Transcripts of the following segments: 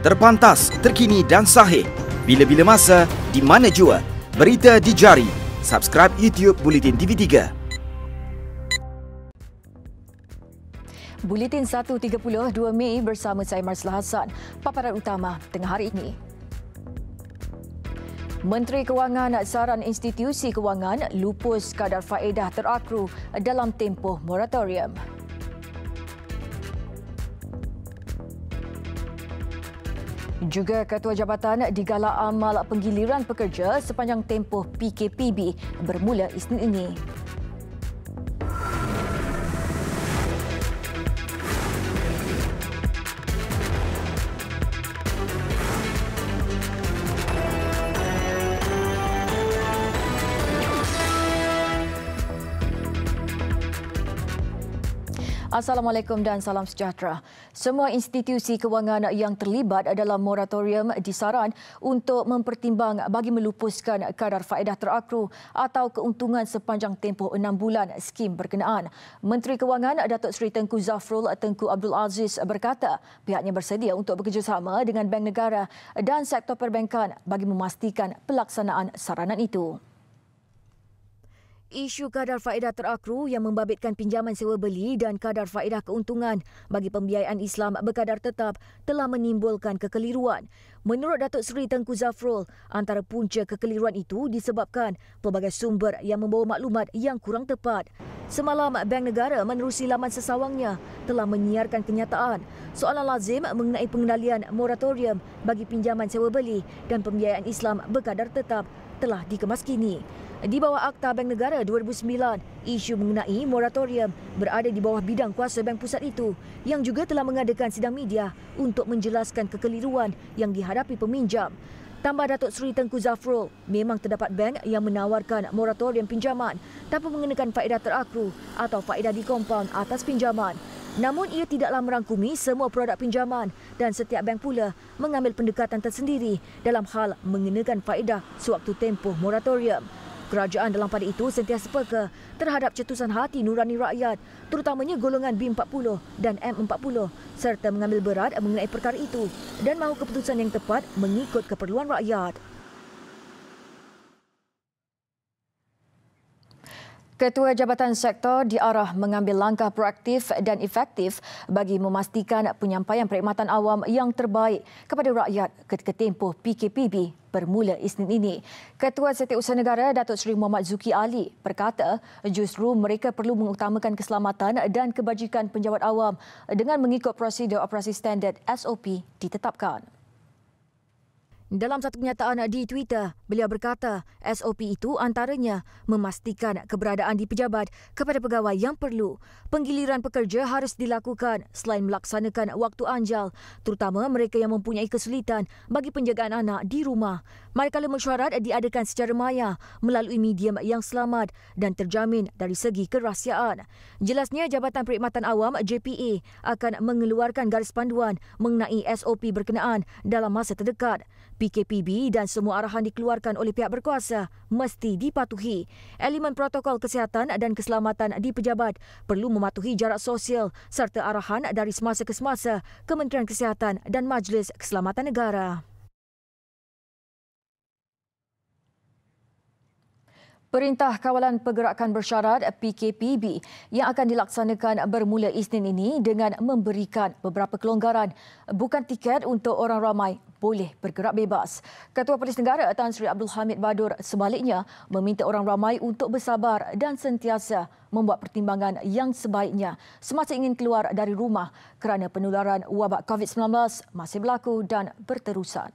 Terpantas, terkini dan sahih. Bila-bila masa, di mana jua. Berita di jari. Subscribe YouTube Buletin TV3. Buletin 1.30 2 Mei bersama saya Marslah Hassan. Paparan utama tengah hari ini. Menteri Kewangan saran institusi kewangan lupus kadar faedah terakru dalam tempoh moratorium. Juga Ketua Jabatan digalak amal penggiliran pekerja sepanjang tempoh PKPB bermula Isnin ini. Assalamualaikum dan salam sejahtera. Semua institusi kewangan yang terlibat dalam moratorium disaran untuk mempertimbang bagi melupuskan kadar faedah terakru atau keuntungan sepanjang tempoh 6 bulan skim berkenaan. Menteri Kewangan Datuk Seri Tengku Zafrul Tengku Abdul Aziz berkata pihaknya bersedia untuk bekerjasama dengan Bank Negara dan sektor perbankan bagi memastikan pelaksanaan saranan itu. Isu kadar faedah terakru yang membabitkan pinjaman sewa beli dan kadar faedah keuntungan bagi pembiayaan Islam berkadar tetap telah menimbulkan kekeliruan. Menurut Datuk Seri Tengku Zafrul, antara punca kekeliruan itu disebabkan pelbagai sumber yang membawa maklumat yang kurang tepat. Semalam, Bank Negara menerusi laman sesawangnya telah menyiarkan kenyataan soalan lazim mengenai pengendalian moratorium bagi pinjaman sewa beli dan pembiayaan Islam berkadar tetap telah dikemas kini. Di bawah Akta Bank Negara 2009, isu mengenai moratorium berada di bawah bidang kuasa Bank Pusat itu yang juga telah mengadakan sidang media untuk menjelaskan kekeliruan yang dihadapi peminjam. Tambah Datuk Seri Tengku Zafrul, memang terdapat bank yang menawarkan moratorium pinjaman tanpa mengenakan faedah terakru atau faedah di kompaun atas pinjaman. Namun ia tidaklah merangkumi semua produk pinjaman dan setiap bank pula mengambil pendekatan tersendiri dalam hal mengenakan faedah sewaktu tempoh moratorium. Kerajaan dalam pada itu sentiasa peka terhadap cetusan hati nurani rakyat, terutamanya golongan B40 dan M40 serta mengambil berat mengenai perkara itu dan mahu keputusan yang tepat mengikut keperluan rakyat. Ketua Jabatan Sektor diarah mengambil langkah proaktif dan efektif bagi memastikan penyampaian perkhidmatan awam yang terbaik kepada rakyat ketika tempoh PKPB bermula Isnin ini. Ketua Setiausaha Negara Datuk Seri Muhammad Zuki Ali berkata justru mereka perlu mengutamakan keselamatan dan kebajikan penjawat awam dengan mengikut prosedur operasi standard SOP ditetapkan. Dalam satu kenyataan di Twitter, beliau berkata SOP itu antaranya memastikan keberadaan di pejabat kepada pegawai yang perlu. Penggiliran pekerja harus dilakukan selain melaksanakan waktu anjal, terutama mereka yang mempunyai kesulitan bagi penjagaan anak di rumah. Manakala mesyuarat diadakan secara maya melalui medium yang selamat dan terjamin dari segi kerahsiaan. Jelasnya Jabatan Perkhidmatan Awam JPA akan mengeluarkan garis panduan mengenai SOP berkenaan dalam masa terdekat. PKPB dan semua arahan dikeluarkan oleh pihak berkuasa mesti dipatuhi. Elemen protokol kesihatan dan keselamatan di pejabat perlu mematuhi jarak sosial serta arahan dari semasa ke semasa Kementerian Kesihatan dan Majlis Keselamatan Negara. Perintah Kawalan Pergerakan Bersyarat PKPB yang akan dilaksanakan bermula Isnin ini dengan memberikan beberapa kelonggaran. Bukan tiket untuk orang ramai boleh bergerak bebas. Ketua Polis Negara Tan Sri Abdul Hamid Badur sebaliknya meminta orang ramai untuk bersabar dan sentiasa membuat pertimbangan yang sebaiknya semasa ingin keluar dari rumah kerana penularan wabak COVID-19 masih berlaku dan berterusan.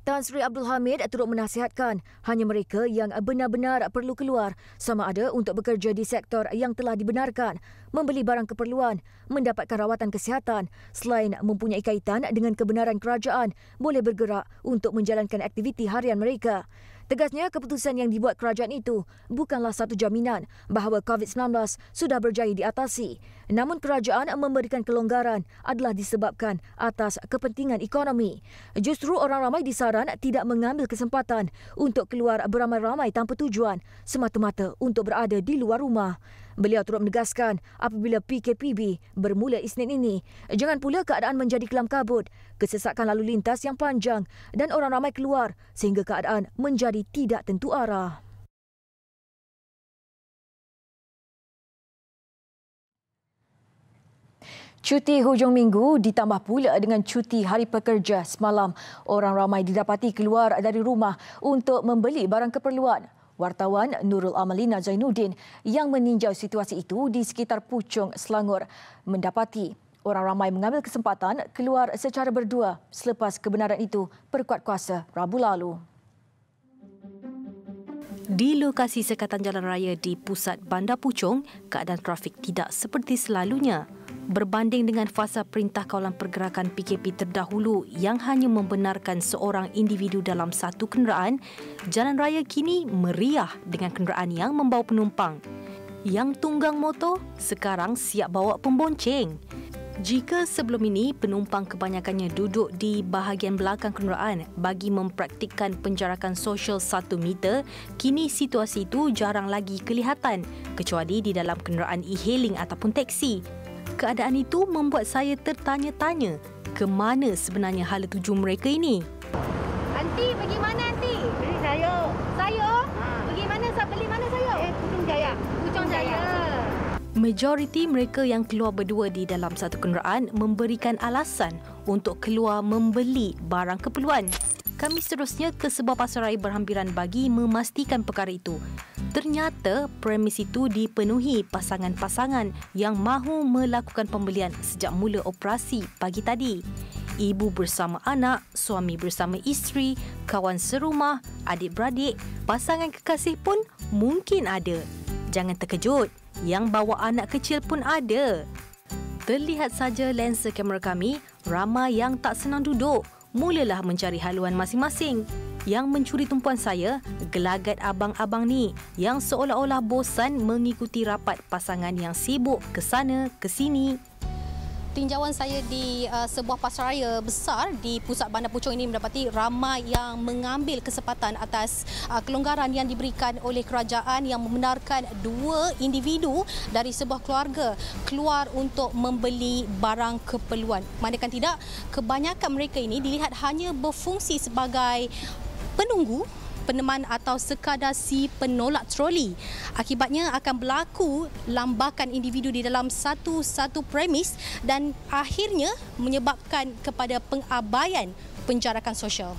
Tan Sri Abdul Hamid turut menasihatkan hanya mereka yang benar-benar perlu keluar sama ada untuk bekerja di sektor yang telah dibenarkan, membeli barang keperluan, mendapatkan rawatan kesihatan selain mempunyai kaitan dengan kebenaran kerajaan boleh bergerak untuk menjalankan aktiviti harian mereka. Tegasnya, keputusan yang dibuat kerajaan itu bukanlah satu jaminan bahawa COVID-19 sudah berjaya diatasi. Namun kerajaan memberikan kelonggaran adalah disebabkan atas kepentingan ekonomi. Justru orang ramai disaran tidak mengambil kesempatan untuk keluar beramai-ramai tanpa tujuan semata-mata untuk berada di luar rumah. Beliau turut menegaskan apabila PKPB bermula Isnin ini, jangan pula keadaan menjadi kelam kabut, kesesakan lalu lintas yang panjang dan orang ramai keluar sehingga keadaan menjadi tidak tentu arah. Cuti hujung minggu ditambah pula dengan cuti hari pekerja semalam. Orang ramai didapati keluar dari rumah untuk membeli barang keperluan. Wartawan Nurul Amalina Zainuddin yang meninjau situasi itu di sekitar Puchong, Selangor mendapati orang ramai mengambil kesempatan keluar secara berdua selepas kebenaran itu berkuat kuasa Rabu lalu. Di lokasi sekatan jalan raya di pusat Bandar Puchong, keadaan trafik tidak seperti selalunya. Berbanding dengan fasa Perintah Kawalan Pergerakan PKP terdahulu yang hanya membenarkan seorang individu dalam satu kenderaan, jalan raya kini meriah dengan kenderaan yang membawa penumpang. Yang tunggang motor sekarang siap bawa pembonceng. Jika sebelum ini penumpang kebanyakannya duduk di bahagian belakang kenderaan bagi mempraktikkan penjarakan sosial 1 meter, kini situasi itu jarang lagi kelihatan kecuali di dalam kenderaan e-hailing ataupun teksi. Keadaan itu membuat saya tertanya-tanya ke mana sebenarnya hala tuju mereka ini. Aunty, pergi mana aunty? Beli sayur. Sayur? Pergi mana? Beli mana sayur? Puchong Jaya. Puchong Jaya. Majoriti mereka yang keluar berdua di dalam satu kenderaan memberikan alasan untuk keluar membeli barang keperluan. Kami seterusnya ke sebuah pasaraya berhampiran bagi memastikan perkara itu. Ternyata premis itu dipenuhi pasangan-pasangan yang mahu melakukan pembelian sejak mula operasi pagi tadi. Ibu bersama anak, suami bersama isteri, kawan serumah, adik-beradik, pasangan kekasih pun mungkin ada. Jangan terkejut, yang bawa anak kecil pun ada. Terlihat saja lensa kamera kami, ramai yang tak senang duduk. Mulalah mencari haluan masing-masing. Yang mencuri tumpuan saya, gelagat abang-abang ni yang seolah-olah bosan mengikuti rapat pasangan yang sibuk ke sana ke sini. Tinjauan saya di sebuah pasaraya besar di pusat Bandar Puchong ini mendapati ramai yang mengambil kesempatan atas kelonggaran yang diberikan oleh kerajaan yang membenarkan 2 individu dari sebuah keluarga keluar untuk membeli barang keperluan. Manakala tidak, kebanyakan mereka ini dilihat hanya berfungsi sebagai penunggu, peneman atau sekadar si penolak troli. Akibatnya akan berlaku lambakan individu di dalam satu premis dan akhirnya menyebabkan kepada pengabaian penjarakan sosial.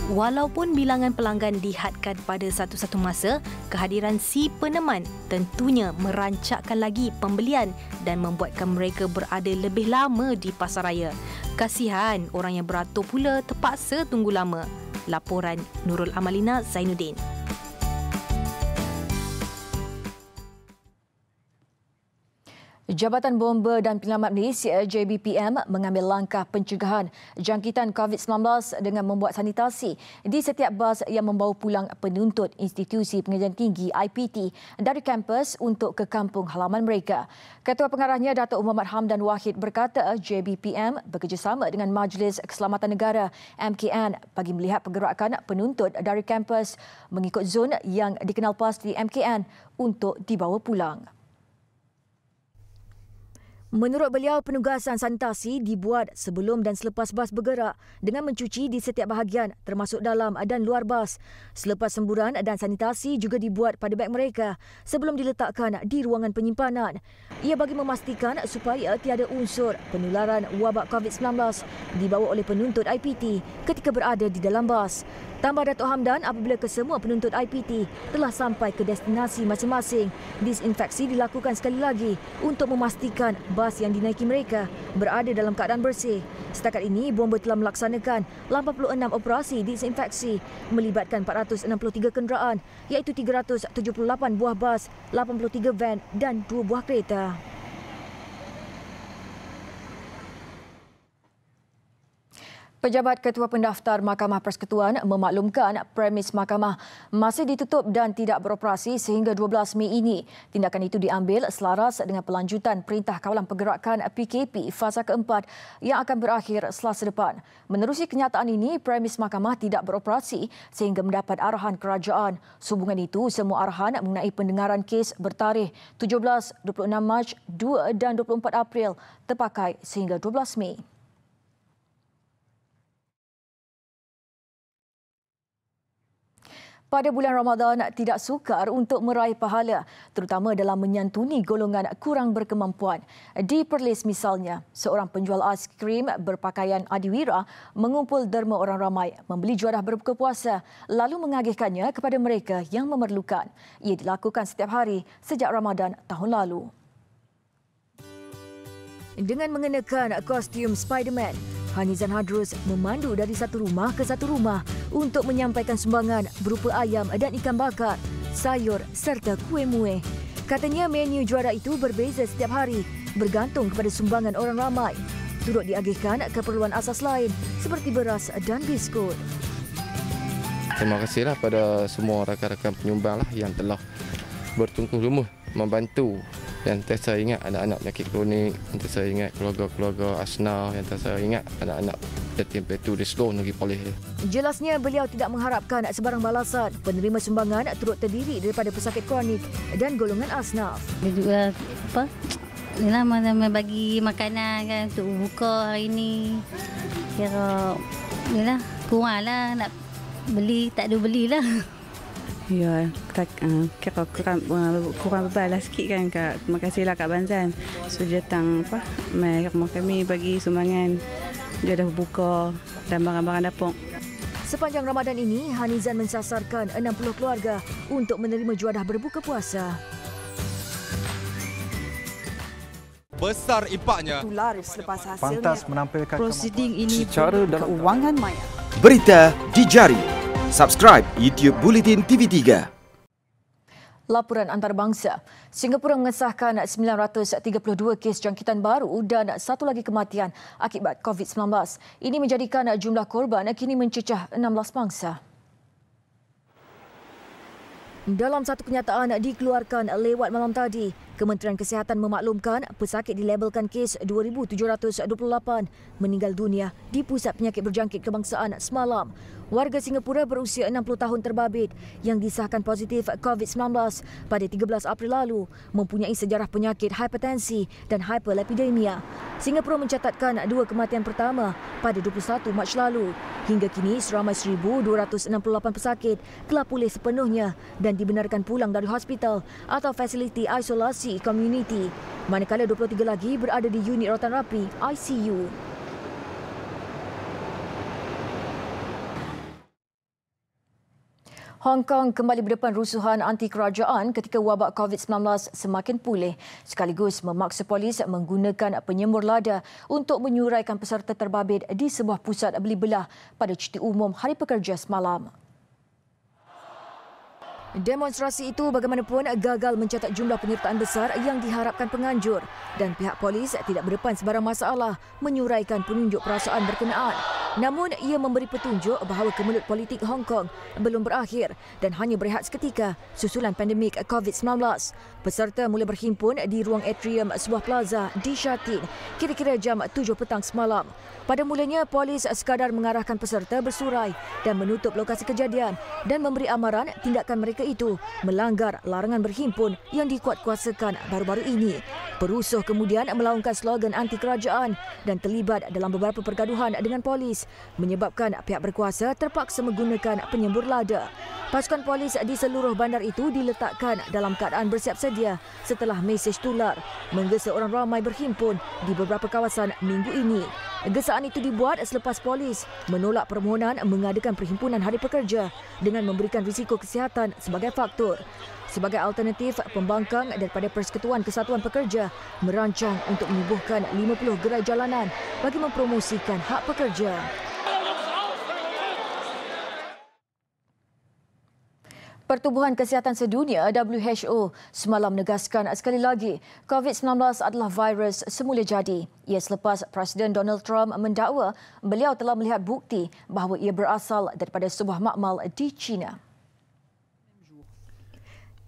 Walaupun bilangan pelanggan dihadkan pada satu-satu masa, kehadiran si peneman tentunya merancakkan lagi pembelian dan membuatkan mereka berada lebih lama di pasaraya. Kasihan orang yang beratur pula terpaksa tunggu lama. Laporan Nurul Amalina Zainuddin. Jabatan Bomba dan Penyelamat Malaysia JBPM mengambil langkah pencegahan jangkitan COVID-19 dengan membuat sanitasi di setiap bas yang membawa pulang penuntut institusi pengajian tinggi IPT dari kampus untuk ke kampung halaman mereka. Ketua Pengarahnya Datuk Muhammad Hamdan Wahid berkata JBPM bekerjasama dengan Majlis Keselamatan Negara MKN bagi melihat pergerakan penuntut dari kampus mengikut zon yang dikenal pasti MKN untuk dibawa pulang. Menurut beliau, penugasan sanitasi dibuat sebelum dan selepas bas bergerak dengan mencuci di setiap bahagian termasuk dalam dan luar bas. Selepas semburan dan sanitasi juga dibuat pada beg mereka sebelum diletakkan di ruangan penyimpanan. Ia bagi memastikan supaya tiada unsur penularan wabak COVID-19 dibawa oleh penuntut IPT ketika berada di dalam bas. Tambah Datuk Hamdan, apabila kesemua penuntut IPT telah sampai ke destinasi masing-masing, disinfeksi dilakukan sekali lagi untuk memastikan bas yang dinaiki mereka berada dalam keadaan bersih. Setakat ini, Bomba telah melaksanakan 86 operasi disinfeksi melibatkan 463 kenderaan iaitu 378 buah bas, 83 van dan 2 buah kereta. Pejabat Ketua Pendaftar Mahkamah Persekutuan memaklumkan premis mahkamah masih ditutup dan tidak beroperasi sehingga 12 Mei ini. Tindakan itu diambil selaras dengan pelanjutan Perintah Kawalan Pergerakan PKP fasa keempat yang akan berakhir Selasa depan. Menerusi kenyataan ini, premis mahkamah tidak beroperasi sehingga mendapat arahan kerajaan. Sehubungan itu, semua arahan mengenai pendengaran kes bertarikh 17, 26 Mac, 2 dan 24 April terpakai sehingga 12 Mei. Pada bulan Ramadan, tidak sukar untuk meraih pahala, terutama dalam menyantuni golongan kurang berkemampuan. Di Perlis misalnya, seorang penjual aiskrim berpakaian adiwira mengumpul derma orang ramai, membeli juadah berbuka puasa, lalu mengagihkannya kepada mereka yang memerlukan. Ia dilakukan setiap hari sejak Ramadan tahun lalu. Dengan mengenakan kostum Spiderman, Hanizan Hadrus memandu dari satu rumah ke satu rumah untuk menyampaikan sumbangan berupa ayam dan ikan bakar, sayur serta kuih muih. Katanya menu juara itu berbeza setiap hari bergantung kepada sumbangan orang ramai. Turut diagihkan keperluan asas lain seperti beras dan biskut. Terima kasihlah pada semua rakan-rakan penyumbang yang telah bertungkus lumus membantu. Yang saya ingat anak-anak penyakit kronik, yang saya ingat keluarga-keluarga asnaf, yang saya ingat anak-anak yatim piatu di seluruh negeri Perlis. Jelasnya beliau tidak mengharapkan sebarang balasan. Penerima sumbangan turut terdiri daripada pesakit kronik dan golongan asnaf. Dia juga mana bagi makanan kan untuk buka hari ini. Kira kuranglah nak beli, tak ada belilah. Ya, kira kurang berbalas sikit kan Kak. Terima kasihlah Kak Banzan. Sudah datang rumah kami bagi sumbangan juadah berbuka dan barang-barang dapur. Sepanjang Ramadan ini, Hanizan mensasarkan 60 keluarga untuk menerima juadah berbuka puasa. Besar impaknya. Selepas hasilnya, pantas menampilkan prosiding ini secara dalam keuangan maya. Berita di jari. Subscribe YouTube Bulletin TV3. Laporan antarabangsa. Singapura mengesahkan 932 kes jangkitan baru dan satu lagi kematian akibat COVID-19. Ini menjadikan jumlah korban kini mencecah 16 bangsa. Dalam satu kenyataan dikeluarkan lewat malam tadi, Kementerian Kesihatan memaklumkan pesakit dilabelkan kes 2,728 meninggal dunia di Pusat Penyakit Berjangkit Kebangsaan semalam. Warga Singapura berusia 60 tahun terbabit yang disahkan positif COVID-19 pada 13 April lalu mempunyai sejarah penyakit hipertensi dan hiperlipidemia. Singapura mencatatkan 2 kematian pertama pada 21 Mac lalu. Hingga kini seramai 1,268 pesakit telah pulih sepenuhnya dan dibenarkan pulang dari hospital atau fasiliti isolasi komuniti, manakala 23 lagi berada di unit rawatan rapi ICU. Hong Kong kembali berdepan rusuhan anti-kerajaan ketika wabak COVID-19 semakin pulih, sekaligus memaksa polis menggunakan penyembur lada untuk menyuraikan peserta terbabit di sebuah pusat beli belah pada cuti umum Hari Pekerja semalam. Demonstrasi itu bagaimanapun gagal mencatat jumlah penyertaan besar yang diharapkan penganjur dan pihak polis tidak berdepan sebarang masalah menyuraikan penunjuk perasaan berkenaan. Namun, ia memberi petunjuk bahawa kemelut politik Hong Kong belum berakhir dan hanya berehat seketika susulan pandemik COVID-19. Peserta mula berhimpun di ruang atrium sebuah plaza di Sha Tin kira-kira jam 7 petang semalam. Pada mulanya, polis sekadar mengarahkan peserta bersurai dan menutup lokasi kejadian dan memberi amaran tindakan mereka itu melanggar larangan berhimpun yang dikuatkuasakan baru-baru ini. Perusuh kemudian melaungkan slogan anti-kerajaan dan terlibat dalam beberapa pergaduhan dengan polis, menyebabkan pihak berkuasa terpaksa menggunakan penyembur lada. Pasukan polis di seluruh bandar itu diletakkan dalam keadaan bersiap sedia setelah mesej tular menggesa orang ramai berhimpun di beberapa kawasan minggu ini. Gesaan itu dibuat selepas polis menolak permohonan mengadakan perhimpunan Hari Pekerja dengan memberikan risiko kesihatan sebagai faktor. Sebagai alternatif, pembangkang daripada Persekutuan Kesatuan Pekerja merancang untuk menubuhkan 50 gerai jalanan bagi mempromosikan hak pekerja. Pertubuhan Kesihatan Sedunia (WHO) semalam menegaskan sekali lagi COVID-19 adalah virus semula jadi. Ia selepas Presiden Donald Trump mendakwa beliau telah melihat bukti bahawa ia berasal daripada sebuah makmal di China.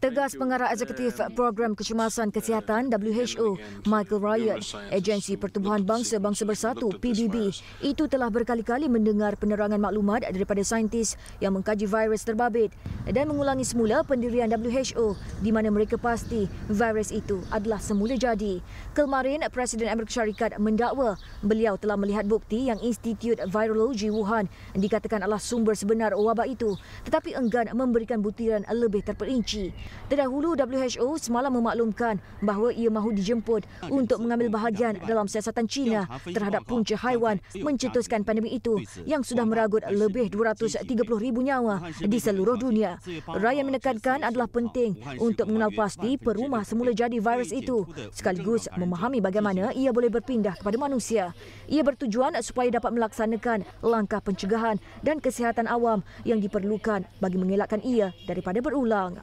Tegas pengarah eksekutif Program Kecemasan Kesihatan WHO, Michael Ryan, Agensi Pertubuhan Bangsa-Bangsa Bersatu PBB, itu telah berkali-kali mendengar penerangan maklumat daripada saintis yang mengkaji virus terbabit dan mengulangi semula pendirian WHO di mana mereka pasti virus itu adalah semula jadi. Kemarin, Presiden Amerika Syarikat mendakwa beliau telah melihat bukti yang Institut Virologi Wuhan dikatakan adalah sumber sebenar wabak itu, tetapi enggan memberikan butiran lebih terperinci. Terdahulu, WHO semalam memaklumkan bahawa ia mahu dijemput untuk mengambil bahagian dalam siasatan China terhadap punca haiwan mencetuskan pandemik itu yang sudah meragut lebih 230,000 nyawa di seluruh dunia. Ryan menekankan adalah penting untuk mengenal pasti perumah semula jadi virus itu sekaligus memahami bagaimana ia boleh berpindah kepada manusia. Ia bertujuan supaya dapat melaksanakan langkah pencegahan dan kesihatan awam yang diperlukan bagi mengelakkan ia daripada berulang.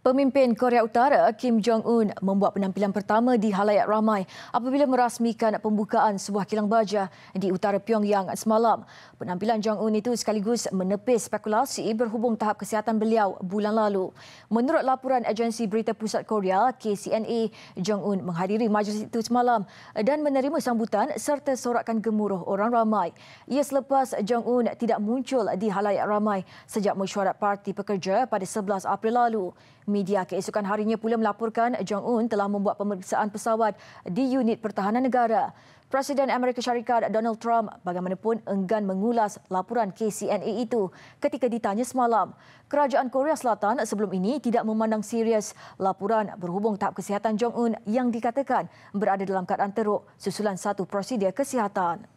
Pemimpin Korea Utara Kim Jong-un membuat penampilan pertama di halayak ramai apabila merasmikan pembukaan sebuah kilang baja di utara Pyongyang semalam. Penampilan Jong-un itu sekaligus menepis spekulasi berhubung tahap kesihatan beliau bulan lalu. Menurut laporan agensi berita pusat Korea KCNA, Jong-un menghadiri majlis itu semalam dan menerima sambutan serta sorakan gemuruh orang ramai. Ia selepas Jong-un tidak muncul di halayak ramai sejak mesyuarat Parti Pekerja pada 11 April lalu. Media keesokan harinya pula melaporkan Jong-un telah membuat pemeriksaan pesawat di unit pertahanan negara. Presiden Amerika Syarikat Donald Trump bagaimanapun enggan mengulas laporan KCNA itu ketika ditanya semalam. Kerajaan Korea Selatan sebelum ini tidak memandang serius laporan berhubung tahap kesihatan Jong-un yang dikatakan berada dalam keadaan teruk susulan satu prosedur kesihatan.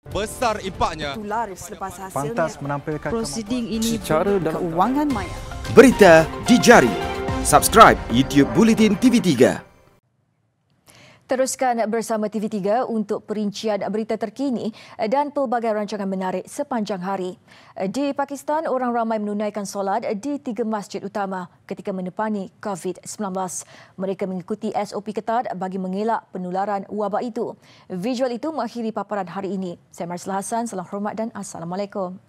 Besar impaknya. Pantas menampilkan prosiding ini secara keuangan maya. Berita di jari. Subscribe YouTube Bulletin TV3. Teruskan bersama TV3 untuk perincian berita terkini dan pelbagai rancangan menarik sepanjang hari. Di Pakistan, orang ramai menunaikan solat di 3 masjid utama ketika menepani COVID-19. Mereka mengikuti SOP ketat bagi mengelak penularan wabak itu. Visual itu mengakhiri paparan hari ini. Saya Marsila Hassan, salam hormat dan Assalamualaikum.